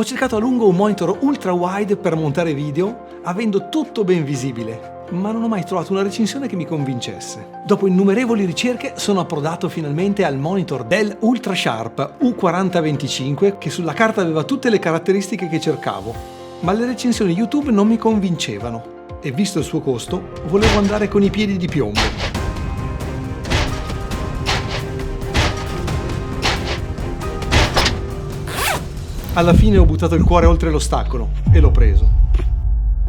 Ho cercato a lungo un monitor ultra wide per montare video, avendo tutto ben visibile, ma non ho mai trovato una recensione che mi convincesse. Dopo innumerevoli ricerche sono approdato finalmente al monitor Dell Ultra Sharp U4025, che sulla carta aveva tutte le caratteristiche che cercavo, ma le recensioni YouTube non mi convincevano e visto il suo costo volevo andare con i piedi di piombo. Alla fine ho buttato il cuore oltre l'ostacolo e l'ho preso.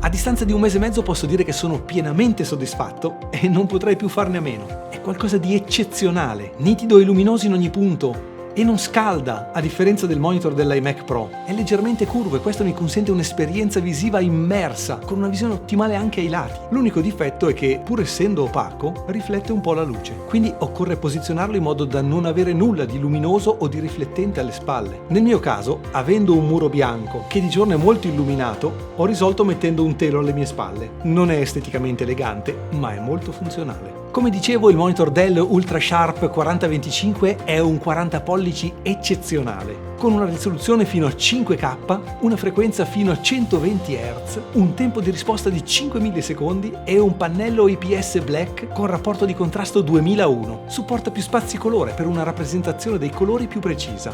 A distanza di un mese e mezzo posso dire che sono pienamente soddisfatto e non potrei più farne a meno. È qualcosa di eccezionale, nitido e luminoso in ogni punto e non scalda, a differenza del monitor dell'iMac Pro. È leggermente curvo e questo mi consente un'esperienza visiva immersa, con una visione ottimale anche ai lati. L'unico difetto è che, pur essendo opaco, riflette un po' la luce, quindi occorre posizionarlo in modo da non avere nulla di luminoso o di riflettente alle spalle. Nel mio caso, avendo un muro bianco che di giorno è molto illuminato, ho risolto mettendo un telo alle mie spalle. Non è esteticamente elegante, ma è molto funzionale. Come dicevo, il monitor Dell Ultra Sharp 4025 è un 40 pollici eccezionale, con una risoluzione fino a 5K, una frequenza fino a 120 Hz, un tempo di risposta di 5 millisecondi e un pannello IPS Black con rapporto di contrasto 2001. Supporta più spazi colore per una rappresentazione dei colori più precisa.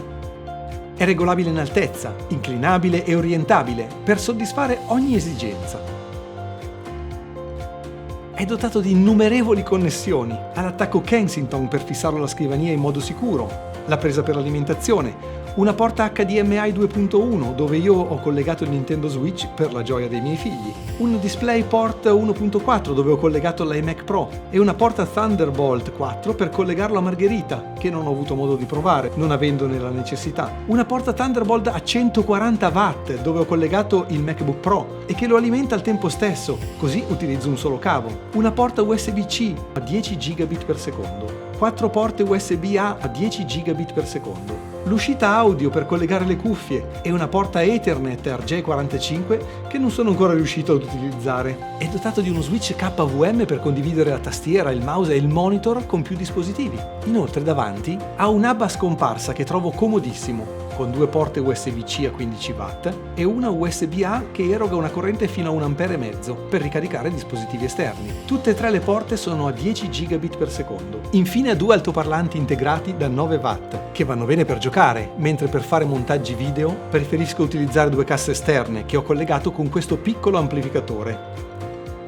È regolabile in altezza, inclinabile e orientabile per soddisfare ogni esigenza. È dotato di innumerevoli connessioni, ha l'attacco Kensington per fissarlo alla scrivania in modo sicuro, la presa per l'alimentazione, una porta HDMI 2.1 dove io ho collegato il Nintendo Switch per la gioia dei miei figli, un DisplayPort 1.4 dove ho collegato l'iMac Pro e una porta Thunderbolt 4 per collegarlo a Margherita, che non ho avuto modo di provare, non avendone la necessità. Una porta Thunderbolt a 140 watt dove ho collegato il MacBook Pro e che lo alimenta al tempo stesso, così utilizzo un solo cavo. Una porta USB-C a 10 gigabit per secondo. 4 porte USB-A a 10 gigabit per secondo. L'uscita audio per collegare le cuffie e una porta Ethernet RJ45 che non sono ancora riuscito ad utilizzare. È dotato di uno switch KVM per condividere la tastiera, il mouse e il monitor con più dispositivi. Inoltre davanti ha un hub a scomparsa che trovo comodissimo, con 2 porte USB-C a 15 watt e una USB-A che eroga una corrente fino a 1,5 ampere per ricaricare dispositivi esterni. Tutte e 3 le porte sono a 10 gigabit per secondo. Infine ha 2 altoparlanti integrati da 9 watt che vanno bene per giocare, mentre per fare montaggi video preferisco utilizzare 2 casse esterne che ho collegato con questo piccolo amplificatore.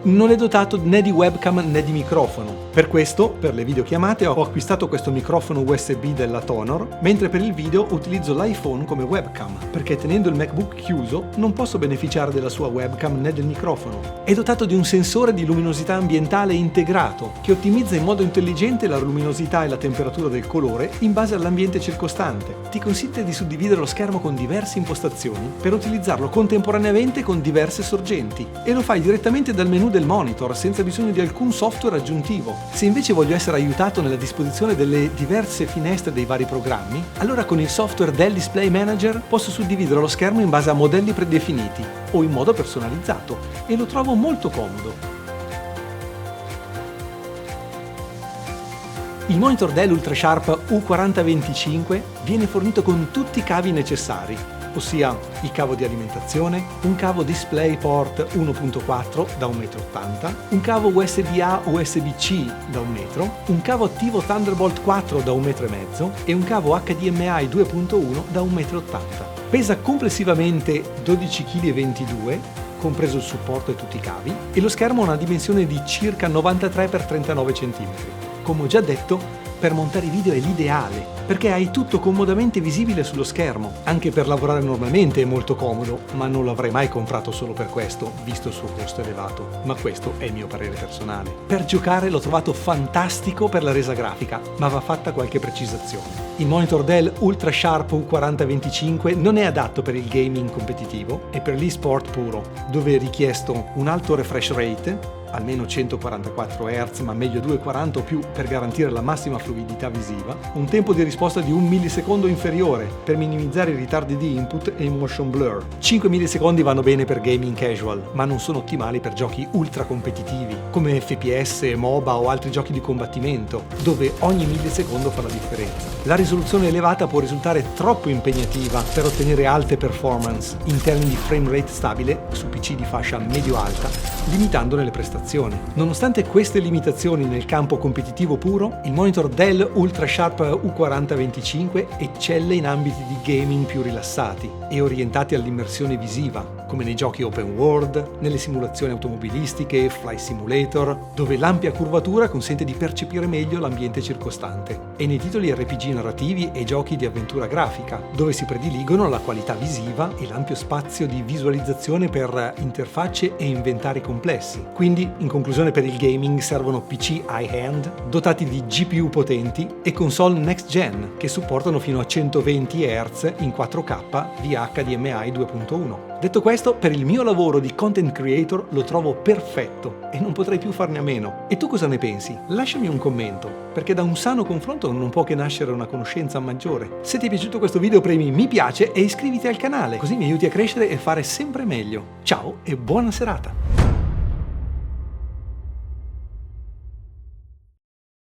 Non è dotato né di webcam né di microfono. Per questo, per le videochiamate, ho acquistato questo microfono USB della Tonor, mentre per il video utilizzo l'iPhone come webcam, perché tenendo il MacBook chiuso non posso beneficiare della sua webcam né del microfono. È dotato di un sensore di luminosità ambientale integrato, che ottimizza in modo intelligente la luminosità e la temperatura del colore in base all'ambiente circostante. Ti consente di suddividere lo schermo con diverse impostazioni per utilizzarlo contemporaneamente con diverse sorgenti, e lo fai direttamente dal menu del monitor senza bisogno di alcun software aggiuntivo. Se invece voglio essere aiutato nella disposizione delle diverse finestre dei vari programmi, allora con il software Dell Display Manager posso suddividere lo schermo in base a modelli predefiniti o in modo personalizzato e lo trovo molto comodo. Il monitor Dell Ultra Sharp U4025 viene fornito con tutti i cavi necessari, ossia il cavo di alimentazione, un cavo DisplayPort 1.4 da 1,80 m, un cavo USB-A USB-C da 1 metro, un cavo attivo Thunderbolt 4 da 1,5 m e un cavo HDMI 2.1 da 1,80 m. Pesa complessivamente 12,22 kg, compreso il supporto e tutti i cavi, e lo schermo ha una dimensione di circa 93 x 39 cm. Come ho già detto, per montare video è l'ideale, perché hai tutto comodamente visibile sullo schermo. Anche per lavorare normalmente è molto comodo, ma non l'avrei mai comprato solo per questo, visto il suo costo elevato. Ma questo è il mio parere personale. Per giocare l'ho trovato fantastico per la resa grafica, ma va fatta qualche precisazione. Il monitor Dell Ultra Sharp U4025 non è adatto per il gaming competitivo e per l'e-sport puro, dove è richiesto un alto refresh rate, almeno 144 Hz ma meglio 240 o più per garantire la massima fluidità visiva, un tempo di risposta di 1 millisecondo inferiore per minimizzare i ritardi di input e il motion blur. 5 millisecondi vanno bene per gaming casual, ma non sono ottimali per giochi ultra competitivi, come FPS, MOBA o altri giochi di combattimento, dove ogni millisecondo fa la differenza. La risoluzione elevata può risultare troppo impegnativa per ottenere alte performance in termini di frame rate stabile su PC di fascia medio-alta, limitandone le prestazioni. Nonostante queste limitazioni nel campo competitivo puro, il monitor Dell UltraSharp U4025 eccelle in ambiti di gaming più rilassati e orientati all'immersione visiva, come nei giochi open world, nelle simulazioni automobilistiche, Flight Simulator, dove l'ampia curvatura consente di percepire meglio l'ambiente circostante, e nei titoli RPG narrativi e giochi di avventura grafica, dove si prediligono la qualità visiva e l'ampio spazio di visualizzazione per interfacce e inventari complessi. Quindi, in conclusione, per il gaming servono PC high-end, dotati di GPU potenti e console next-gen, che supportano fino a 120 Hz in 4K via HDMI 2.1. Detto questo, per il mio lavoro di content creator lo trovo perfetto e non potrei più farne a meno. E tu cosa ne pensi? Lasciami un commento, perché da un sano confronto non può che nascere una conoscenza maggiore. Se ti è piaciuto questo video premi mi piace e iscriviti al canale, così mi aiuti a crescere e fare sempre meglio. Ciao e buona serata!